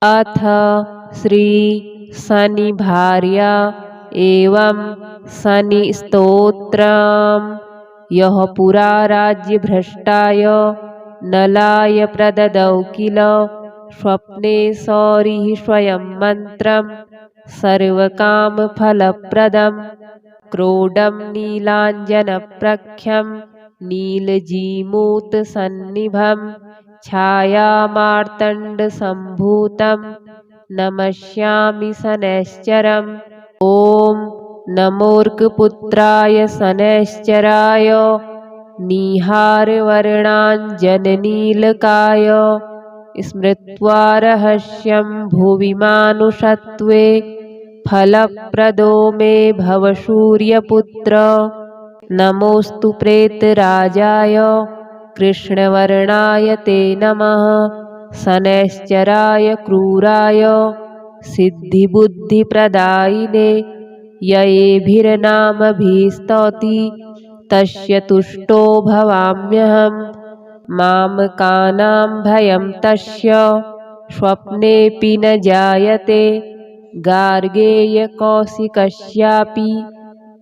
अथ श्री शनि भार्या एवं शनि स्तोत्रम्। यः पुरा राज्य भ्रष्टाय नलाय प्रददौ किल स्वप्ने सौरिः स्वयं मन्त्रं सर्वकामफलप्रदम्। क्रोडं नीलाञ्जनप्रख्यं नीलजीमूतसन्निभं छायामार्तण्डसम्भूतं नमस्यामि शनैश्चरम्। ॐ नमोऽर्कपुत्राय शनैश्चराय निहारवर्णाञ्जननीलकाय स्मृत्वा रहस्यं भुवि मानुषत्वे फलप्रदो मे भव सूर्यपुत्र। नमोऽस्तु प्रेतराजाय कृष्णवर्णाय ते नमः। शनैश्चराय क्रूराय सिद्धिबुद्धिप्रदायिने ययेभिर्नामभिस्तौति तस्य तुष्टो भवाम्यहम्। मामकानां भयं तस्य स्वप्नेऽपि न जायते। गार्गेयकौशिकस्यापि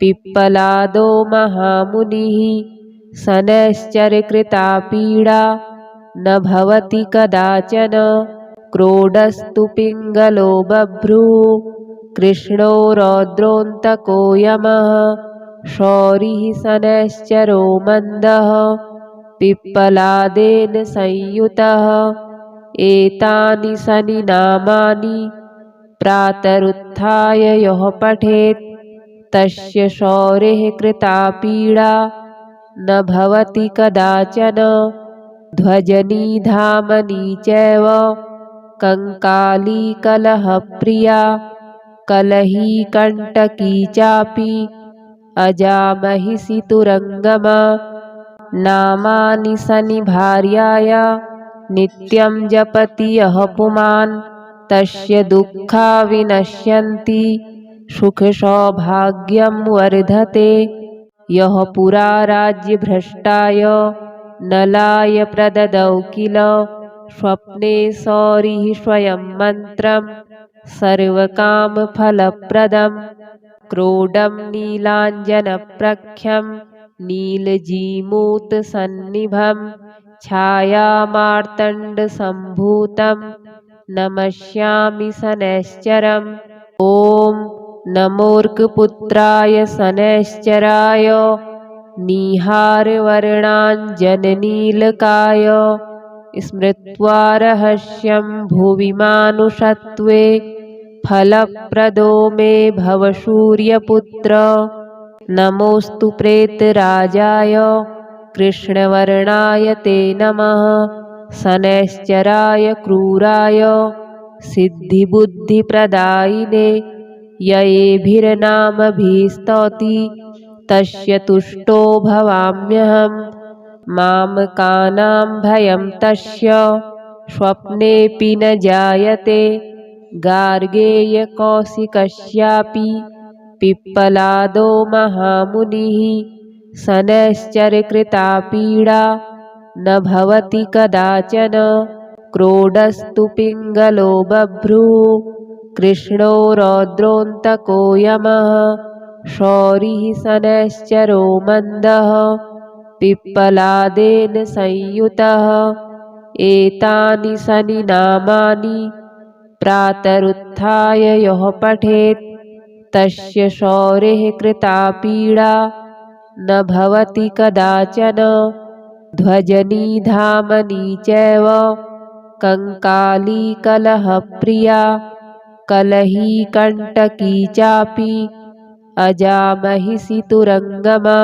पिप्पलादो महामुनिः शनैश्चरकृता पीडा न भवति कदाचन। क्रोडस्तु पिङ्गलो बभ्रुः कृष्णो रौद्रोऽन्तको यमः शौरिः शनैश्चरो मन्दः पिप्पलादेन संयुतः। एतानि शनिनामानि प्रातरुत्थाय यः पठेत् तस्य शौरेः कृता पीडा न भवति कदाचन। ध्वजनी धामनी चैव कंकाली कलहप्रिया कलही कंटकी चापि अजामहिषि तुरंगमा। नामानि शनिभार्याय नित्यं जपति यः पुमान् तस्य दुःखा विनश्यन्ति सुखसौभाग्यं वर्धते। यः पुरा राज्यभ्रष्टाय नलाय प्रददौ किल स्वप्ने सौरिः स्वयं मन्त्रं सर्वकामफलप्रदम्। क्रोडं नीलाञ्जनप्रख्यं नीलजीमूतसन्निभं छायामार्तण्डसम्भूतं नमस्यामि शनैश्चरम्। ॐ नमोऽर्कपुत्राय शनैश्चराय निहारवर्णाञ्जननीलकाय स्मृत्वा रहस्यं भुवि मानुषत्वे फलप्रदो मे भव सूर्यपुत्र। नमोऽस्तु प्रेतराजाय कृष्णवर्णाय ते नमः। शनैश्चराय क्रूराय सिद्धिबुद्धिप्रदायिने ययेभिर्नामभिस्तौति तस्य तुष्टो भवाम्यहम्। मामकानां भयं तस्य स्वप्नेऽपि न जायते। गार्गेयकौशिकस्यापि पिप्पलादो महामुनिः शनैश्चरकृता पीडा न भवति कदाचन। क्रोडस्तु पिङ्गलो बभ्रुः कृष्णो रौद्रोऽन्तको यमः शौरिः शनैश्चरो मन्दः पिप्पलादेन संयुतः। एतानि शनिनामानि प्रातरुत्थाय यः पठेत् तस्य शौरेः कृता पीडा न भवति कदाचन। ध्वजनी धामनी चैव कंकाली कलहप्रिया कलही कंटकी चापि अजामहिषि तुरंगमा।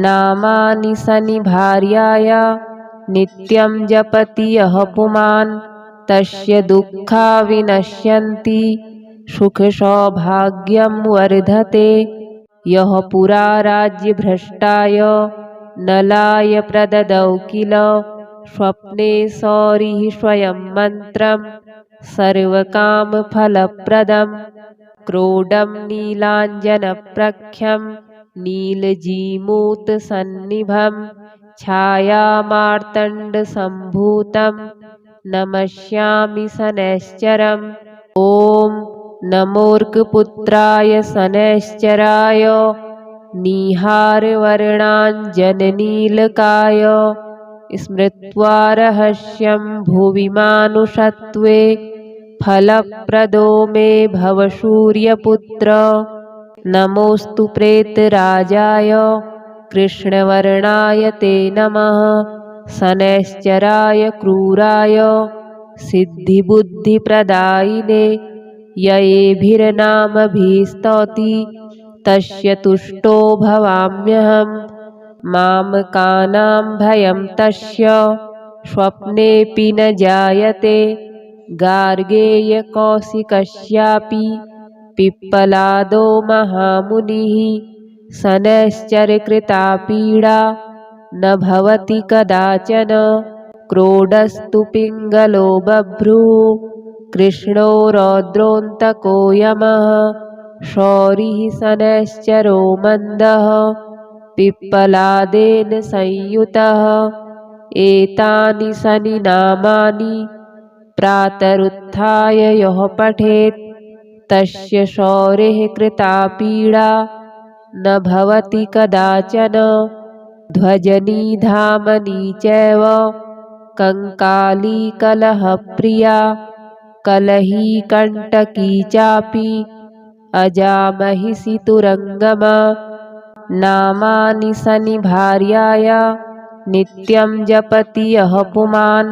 नामानि शनिभार्याय नित्यं जपति यः पुमान् तस्य दुःखा विनश्यन्ति सुखसौभाग्यं वर्धते। यः पुरा राज्यभ्रष्टाय नलाय प्रददौ किल स्वप्ने सौरिः स्वयं मन्त्रं सर्वकामफलप्रदम्। क्रोडं नीलाञ्जनप्रख्यं नीलजीमूतसन्निभं छायामार्तण्डसम्भूतं नमस्यामि शनैश्चरम्। ॐ नमोऽर्कपुत्राय शनैश्चराय निहारवर्णाञ्जननीलकाय स्मृत्वा रहस्यं भुवि मानुषत्वे फलप्रदो मे भव सूर्यपुत्र। नमोऽस्तु प्रेतराजाय कृष्णवर्णाय ते नमः। शनैश्चराय क्रूराय सिद्धिबुद्धिप्रदायिने ययेभिर्नामभिस्तौति तस्य तुष्टो भवाम्यहम्। मामकानां भयं तस्य स्वप्नेऽपि न जायते। गार्गेयकौशिकस्यापि पिप्पलादो महामुनिः शनैश्चरकृता पीडा न भवति कदाचन। क्रोडस्तु पिङ्गलो बभ्रुः कृष्णो रौद्रोऽन्तको यमः। शौरिः शनैश्चरो मन्दः पिप्पलादेन संयुतः। एतानि शनिनामानि प्रातरुत्थाय यः पठेत् तस्य शौरेः कृता पीडा न भवति कदाचन। ध्वजनी धामनी चैव कंकाली कलहप्रिया कलही कंटकी चापि अजामहिषि तुरंगमा। नामानि शनिभार्याय नित्यं जपति यः पुमान्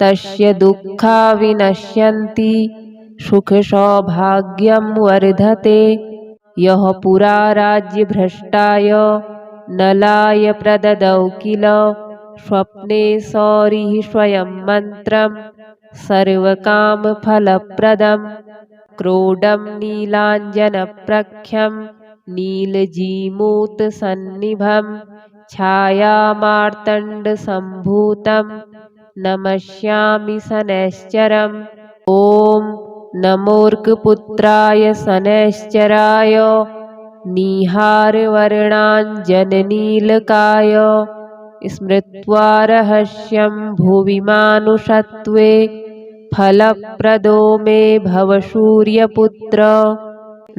तस्य दुःखा विनश्यन्ति सुखसौभाग्यं वर्धते। यः पुरा राज्यभ्रष्टाय नलाय प्रददौ किल स्वप्ने सौरिः स्वयं मन्त्रं सर्वकामफलप्रदम्। क्रोडं नीलाञ्जनप्रख्यं नीलजीमूतसन्निभं छायामार्तण्डसम्भूतं नमस्यामि शनैश्चरम्। ॐ नमोऽर्कपुत्राय शनैश्चराय निहारवर्णाञ्जननीलकाय स्मृत्वा रहस्यं भुवि मानुषत्वे फलप्रदो मे भव सूर्यपुत्र।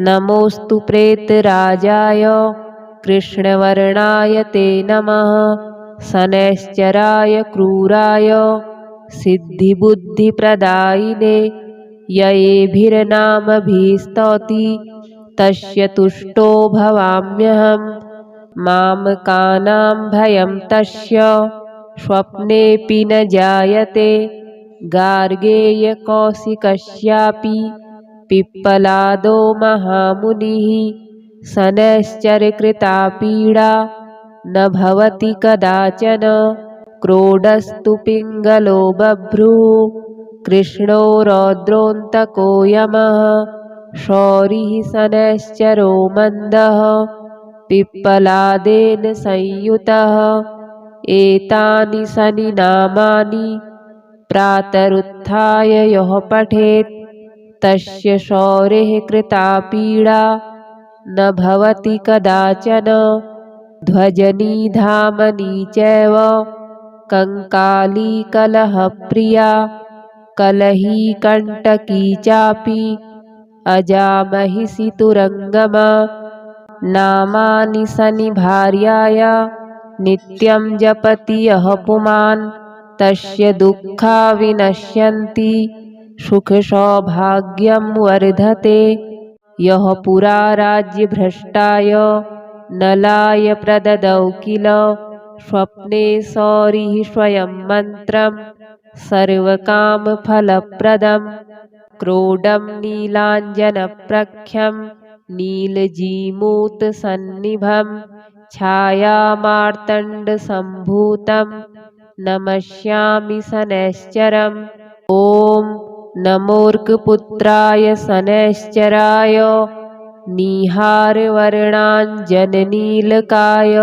नमोऽस्तु प्रेतराजाय कृष्णवर्णाय ते नमः। शनैश्चराय क्रूराय सिद्धिबुद्धिप्रदायिने ययेभिर्नामभिस्तौति तस्य तुष्टो भवाम्यहम्। मामकानां भयं तस्य स्वप्नेऽपि न जायते। गार्गेयकौशिकस्यापि पिप्पलादो महामुनिः शनैश्चरकृता पीडा न भवति कदाचन। क्रोडस्तु पिङ्गलो बभ्रुः कृष्णो रौद्रोऽन्तको यमः। शौरिः शनैश्चरो मन्दः पिप्पलादेन संयुतः। एतानि शनिनामानि प्रातरुत्थाय यः पठेत् तस्य शौरेः कृता पीडा न भवति कदाचन। ध्वजनी धामनी चैव कंकाली कलहप्रिया कलही कंटकी चापि अजामहिषि तुरंगमा। नामानि शनिभार्याय नित्यं जपति यः पुमान् तस्य दुःखा विनश्यन्ति सुखसौभाग्यं वर्धते। यः पुरा राज्यभ्रष्टाय नलाय प्रददौ किल स्वप्ने सौरिः स्वयं मन्त्रं सर्वकामफलप्रदम्। क्रोडं नीलाञ्जनप्रख्यं नीलजीमूतसन्निभं छायामार्तण्डसम्भूतं नमस्यामि शनैश्चरम्। ॐ नमोऽर्कपुत्राय शनैश्चराय निहारवर्णाञ्जननीलकाय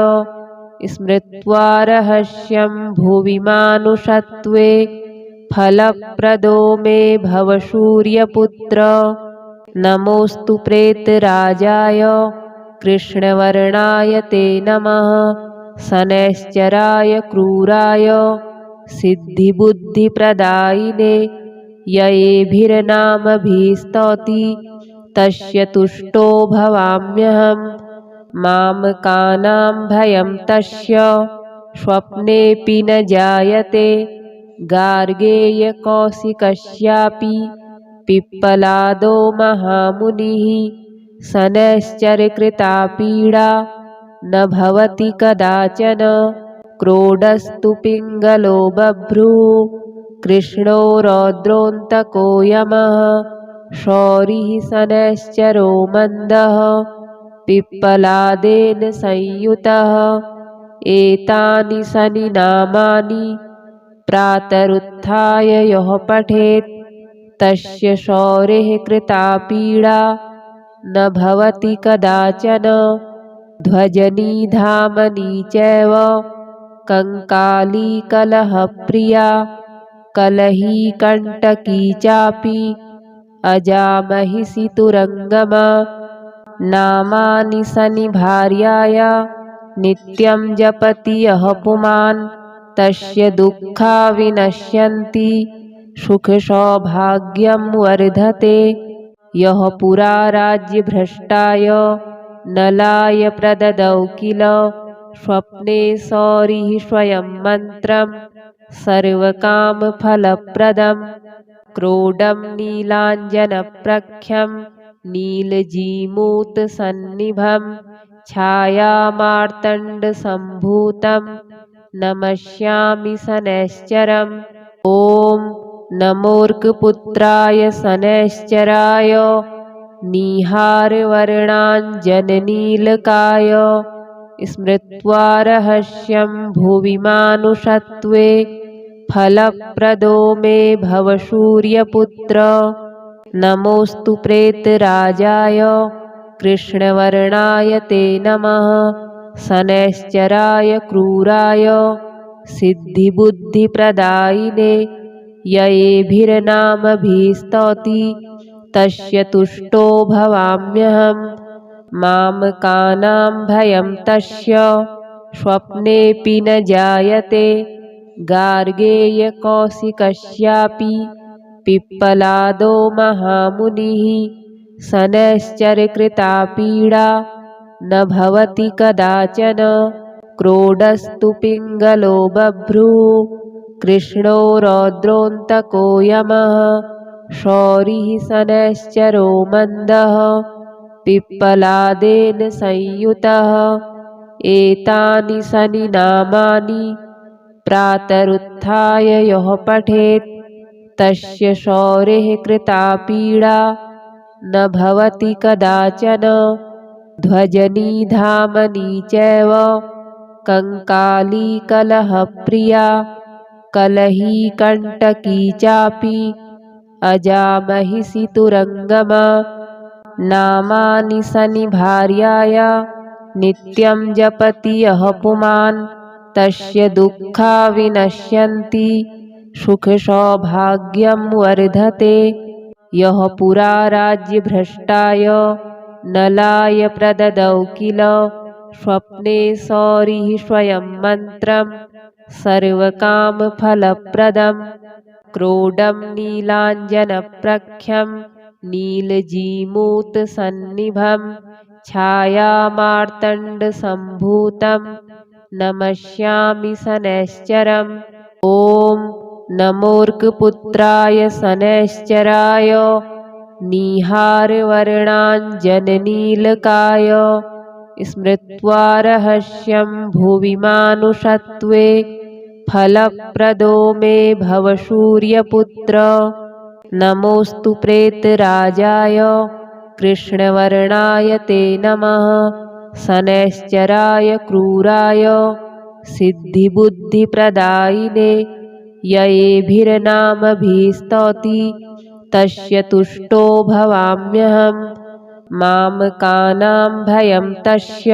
स्मृत्वा रहस्यं भुवि मानुषत्वे फलप्रदो मे भव सूर्यपुत्र। नमोऽस्तु प्रेतराजाय कृष्णवर्णाय ते नमः। शनैश्चराय क्रूराय सिद्धिबुद्धिप्रदायिने ययेभिर्नामभिस्तौति तस्य तुष्टो भवाम्यहम्। मामकानां भयं तस्य स्वप्नेऽपि न जायते। गार्गेयकौशिकस्यापि पिप्पलादो महामुनिः शनैश्चरकृता पीडा न भवति कदाचन। क्रोडस्तु पिङ्गलो बभ्रुः कृष्णो रौद्रोऽन्तको यमः शौरिः शनैश्चरो मन्दः पिप्पलादेन संयुतः। एतानि शनिनामानि प्रातरुत्थाय यः पठेत् तस्य शौरेः कृता पीडा न भवति कदाचन। ध्वजनी धामनी चैव कंकाली कलहप्रिया कलही कंटकी चापि अजामहिषि तुरंगमा। नामानि शनिभार्याया नित्यं जपति यः पुमान् तस्य दुःखा विनश्यन्ति सुखसौभाग्यं वर्धते। यः पुरा राज्यभ्रष्टाय नलाय प्रददौ किल स्वप्ने सौरिः स्वयं मन्त्रं सर्वकामफलप्रदम्। क्रोडं नीलाञ्जनप्रख्यं नीलजीमूतसन्निभं छायामार्तण्डसम्भूतं नमस्यामि शनैश्चरम्। ॐ नमोऽर्कपुत्राय शनैश्चराय निहारवर्णाञ्जननीलकाय स्मृत्वा रहस्यं भुवि मानुषत्वे फलप्रदो मे भव सूर्यपुत्र। नमोऽस्तु प्रेतराजाय कृष्णवर्णाय ते नमः। शनैश्चराय क्रूराय सिद्धिबुद्धिप्रदायिने ययेभिर्नामभिस्तौति तस्य तुष्टो भवाम्यहम्। मामकानां भयं तस्य स्वप्नेऽपि न जायते। गार्गेयकौशिकस्यापि पिप्पलादो महामुनिः शनैश्चरकृता पीडा न भवति कदाचन। क्रोडस्तु पिङ्गलो बभ्रुः कृष्णो रौद्रोऽन्तको यमः शौरिः शनैश्चरो मन्दः पिप्पलादेन संयुतः। एतानि शनिनामानि प्रातरुत्थाय यः पठेत् तस्य शौरेः कृता पीडा न भवति कदाचन। ध्वजनी धामनी चैव कंकाली कलहप्रिया कलही कंटकी चापि अजामहिषि तुरंगमा। नामानि शनिभार्याया नित्यं जपति यः पुमान् तस्य दुःखा विनश्यन्ति सुखसौभाग्यं वर्धते। यः पुरा राज्यभ्रष्टाय नलाय प्रददौ किल स्वप्ने सौरिः स्वयं मन्त्रं सर्वकामफलप्रदम्। क्रोडं नीलाञ्जनप्रख्यं नीलजीमूतसन्निभं छायामार्तण्डसम्भूतं नमस्यामि शनैश्चरम्। ॐ नमोऽर्कपुत्राय शनैश्चराय निहारवर्णाञ्जननीलकाय स्मृत्वा रहस्यं भुवि मानुषत्वे फलप्रदो मे भव सूर्यपुत्र। नमोऽस्तु प्रेतराजाय कृष्णवर्णाय ते नमः। शनैश्चराय क्रूराय सिद्धिबुद्धिप्रदायिने ययेभिर्नामभिस्तौति तस्य तुष्टो भवाम्यहम्। मामकानां भयं तस्य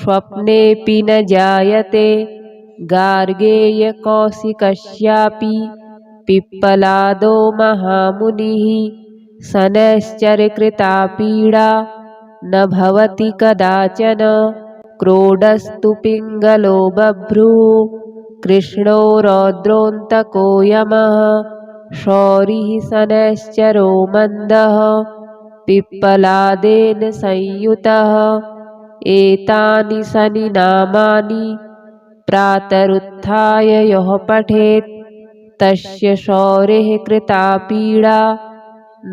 स्वप्नेऽपि न जायते। गार्गेयकौशिकस्यापि पिप्पलादो महामुनिः शनैश्चरकृता पीडा न भवति कदाचन। क्रोडस्तु पिङ्गलो बभ्रुः कृष्णो रौद्रोऽन्तको यमः शौरिः शनैश्चरो मन्दः पिप्पलादेन संयुतः एतानि शनि नामानि प्रातरुत्थाय यः पठेत् तस्य शौरेः कृता पीडा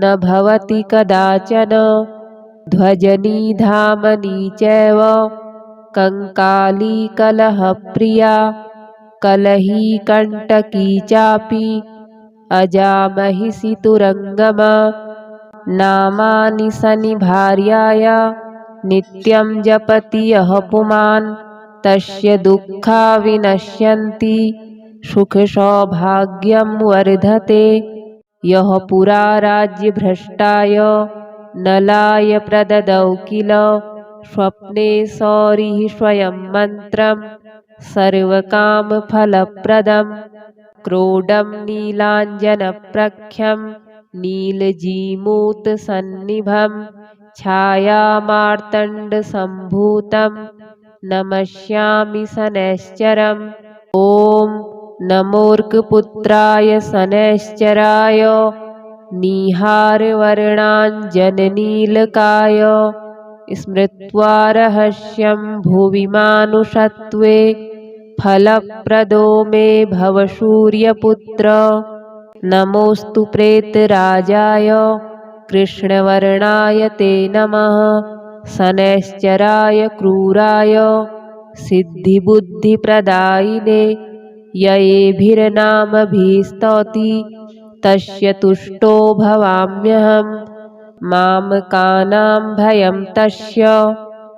न भवति कदाचन। ध्वजनी धामनी चैव कंकाली कलहप्रिया कलही कंटकी चापि अजामहिषि तुरंगमा। नामानि शनि भार्याया नित्यं जपति यः पुमान् तस्य दुःखा विनश्यन्ति सुख सौभाग्यं वर्धते। यः पुरा राज्यभ्रष्टाय नलाय प्रददौ किल स्वप्ने सौरिः स्वयं मन्त्रं सर्वकामफलप्रदम्। क्रोडं नीलाञ्जनप्रख्यं नीलजीमूतसन्निभं छायामार्तण्डसम्भूतं नमस्यामि शनैश्चरम्। ॐ नमोऽर्कपुत्राय शनैश्चराय निहारवर्णाञ्जननीलकाय स्मृत्वा रहस्यं भुवि मानुषत्वे फलप्रदो मे भव सूर्यपुत्र। नमोऽस्तु प्रेतराजाय कृष्णवर्णाय ते नमः शनैश्चराय क्रूराय सिद्धिबुद्धिप्रदायिने। ययेभिर्नामभिस्तौति तस्य तुष्टो भवाम्यहम्। मामकानां भयं तस्य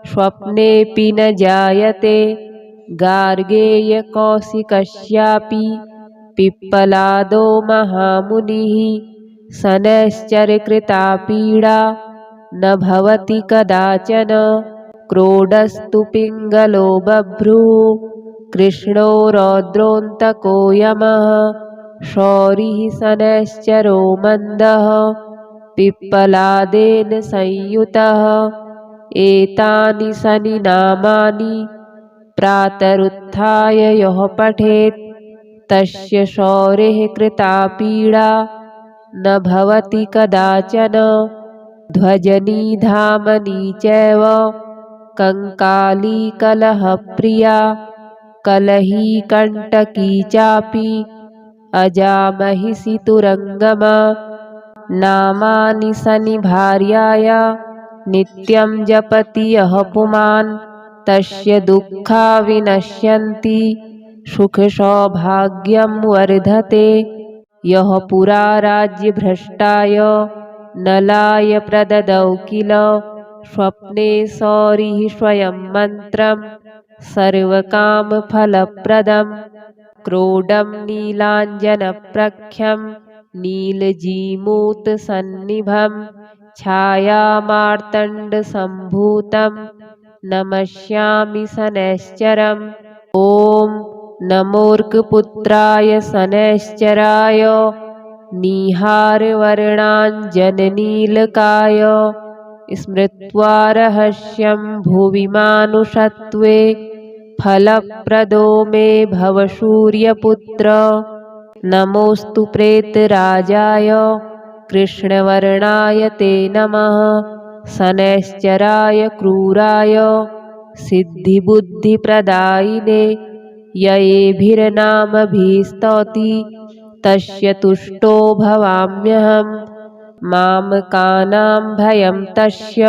स्वप्नेऽपि न जायते। गार्गेयकौशिकस्यापि पिप्पलादो महामुनिः शनैश्चरकृता पीडा न भवति कदाचन। क्रोडस्तु पिङ्गलो बभ्रुः कृष्णो रौद्रोऽन्तको यमः शौरिः शनैश्चरो मन्दः पिप्पलादेन संयुतः एतानि शनि नामानि प्रातरुत्थाय यः पठेत् तस्य शौरेः कृता पीडा न भवति कदाचन। ध्वजनी धामनी चैव कंकाली कलहप्रिया कलही कंटकी चापि अजामहिषि तुरंगमा। नामानि शनि भार्याया नित्यं जपति यः पुमान् तस्य दुःखा विनश्यन्ति सुख सौभाग्यं वर्धते। यः पुरा राज्यभ्रष्टाय नलाय प्रददौ किल स्वप्ने सौरिः स्वयं मन्त्रं सर्वकामफलप्रदम्। क्रोडं नीलाञ्जनप्रख्यं नीलजीमूतसन्निभं छायामार्तण्डसम्भूतं नमस्यामि शनैश्चरम्। ॐ नमोऽर्कपुत्राय शनैश्चराय निहारवर्णाञ्जननीलकाय स्मृत्वा रहस्यं भुवि मानुषत्वे फलप्रदो मे भव सूर्यपुत्र। नमोऽस्तु प्रेतराजाय कृष्णवर्णाय ते नमः शनैश्चराय क्रूराय सिद्धिबुद्धिप्रदायिने। ययेभिर्नामभिस्तौति तस्य तुष्टो भवाम्यहम्। मामकानां भयं तस्य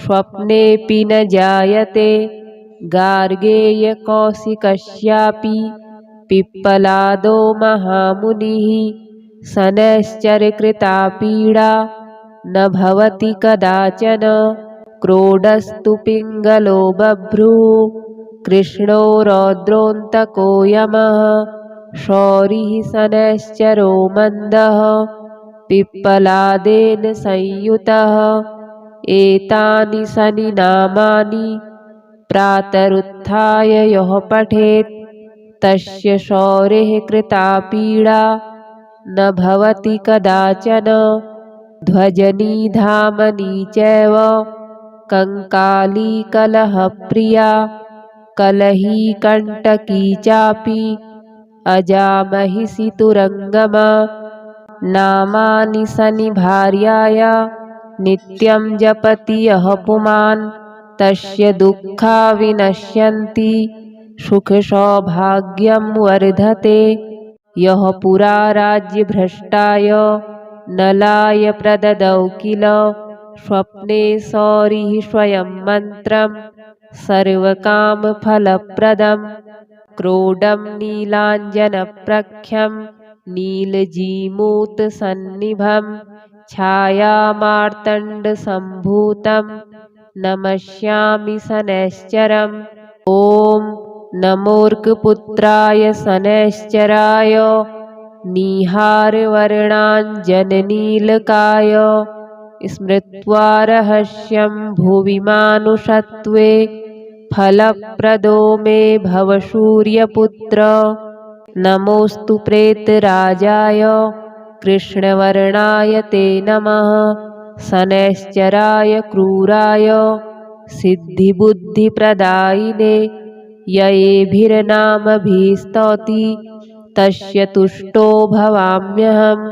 स्वप्नेऽपि न जायते। गार्गेयकौशिकस्यापि पिप्पलादो महामुनिः शनैश्चरकृता पीडा न भवति कदाचन। क्रोडस्तु पिङ्गलो बभ्रुः कृष्णो रौद्रोऽन्तको यमः शौरिः शनैश्चरो मन्दः पिप्पलादेन संयुतः एतानि शनि नामानि प्रातरुत्थाय यः पठेत् तस्य शौरेः कृता पीडा न भवति कदाचन। ध्वजनी धामनी चैव कंकाली कलहप्रिया कलही कंटकी चापि अजामहिषि तुरङ्गमा नामानि सनिभार्याय नित्यं जपति यः पुमान् तस्य दुःखा विनश्यन्ति सुखसौभाग्यं वर्धते। यः पुरा राज्यभ्रष्टाय नलाय प्रददौ किल स्वप्ने सौरिः स्वयं मन्त्रं सर्वकामफलप्रदं क्रोडं नीलाञ्जनप्रख्यं नीलजीमूतसन्निभं छायामार्तण्डसम्भूतं नमस्यामि शनैश्चरम्। ॐ नमोऽर्कपुत्राय शनैश्चराय निहारवर्णाञ्जननीलकाय स्मृत्वा रहस्यं भुवि मानुषत्वे फलप्रदो मे भव सूर्यपुत्र। नमोऽस्तु प्रेतराजाय कृष्णवर्णाय ते नमः शनैश्चराय क्रूराय सिद्धिबुद्धिप्रदायिने ययेभिर्नामभिस्तौति तस्य तुष्टो भवाम्यहम्।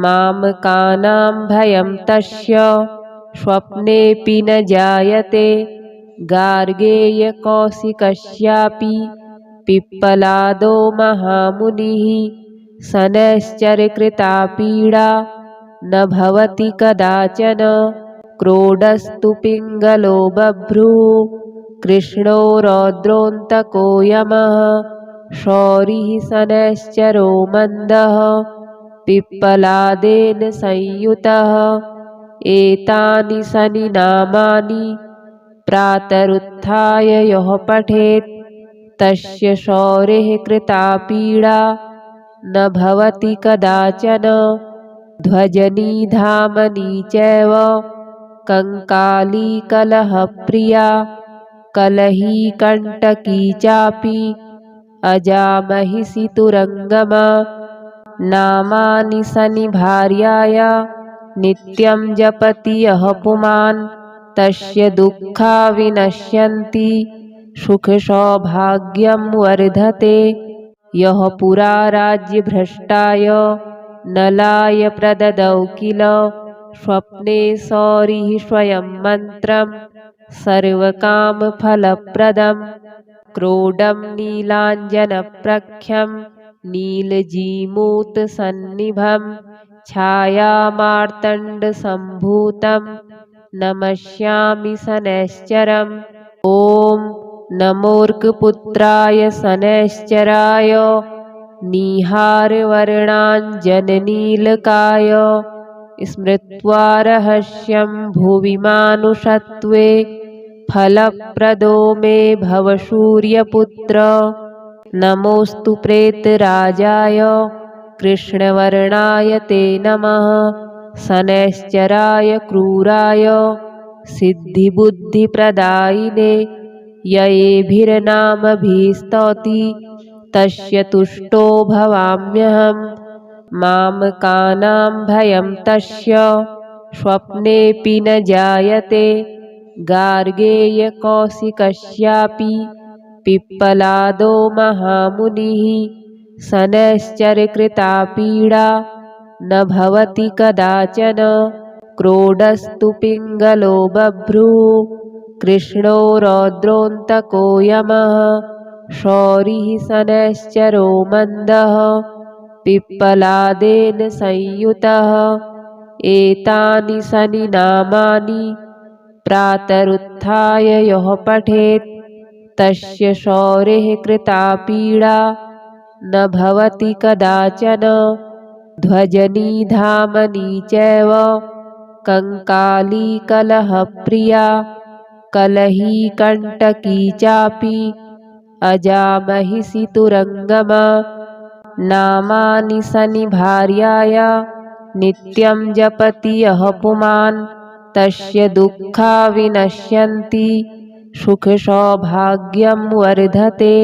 मामकानां भयं तस्य स्वप्नेऽपि न जायते गार्गेयकौशिकस्यापि पिप्पलादो महामुनिः शनैश्चरकृता पीडा न भवति कदाचन। क्रोडस्तु पिङ्गलो बभ्रुः कृष्णो रौद्रोऽन्तको यमः शौरिः शनैश्चरो मन्दः पिप्पलादेन संयुतः। एतानि शनिनामानि प्रातरुत्थाय यः पठेत् तस्य शौरेः कृता पीडा न भवति कदाचन। ध्वजनी धामनी चैव कंकाली कलहप्रिया कलही कंटकी चापि अजामहिषि तुरङ्गमा नामानि सनिभार्याय नित्यं जपति यः पुमान् तस्य दुःखा विनश्यन्ति सुखसौभाग्यं वर्धते। यः पुरा राज्यभ्रष्टाय नलाय प्रददौ किल स्वप्ने सौरिः स्वयं मन्त्रं सर्वकामफलप्रदं क्रोडं नीलाञ्जनप्रख्यं नीलजीमूतसन्निभं छायामार्तण्डसम्भूतं नमस्यामि शनैश्चरम्। ॐ नमोऽर्कपुत्राय शनैश्चराय निहारवर्णाञ्जननीलकाय स्मृत्वा रहस्यं भुवि मानुषत्वे फलप्रदो मे भव सूर्यपुत्र। नमोऽस्तु प्रेतराजाय कृष्णवर्णाय ते नमः शनैश्चराय क्रूराय सिद्धिबुद्धिप्रदायिने ययेभिर्नामभिस्तौति तस्य तुष्टो भवाम्यहम्। मामकानां भयं तस्य स्वप्नेऽपि न जायते गार्गेयकौशिकस्यापि पिप्पलादो महामुनिः शनैश्चरकृता पीडा न भवति कदाचन। क्रोडस्तु पिङ्गलो बभ्रुः कृष्णो रौद्रोऽन्तको यमः शौरिः शनैश्चरो मन्दः पिप्पलादेन संयुतः। एतानि शनिनामानि प्रातरुत्थाय यः पठेत् तस्य शौरेः कृता पीडा न भवति कदाचन। ध्वजनी धामनी चैव कंकाली कलहप्रिया कलही कंटकी चापि अजामहिषि तुरङ्गमा नामानि सनिभार्याय नित्यं जपति यः पुमान् तस्य दुःखा विनश्यन्ति सुखसौभाग्यं वर्धते।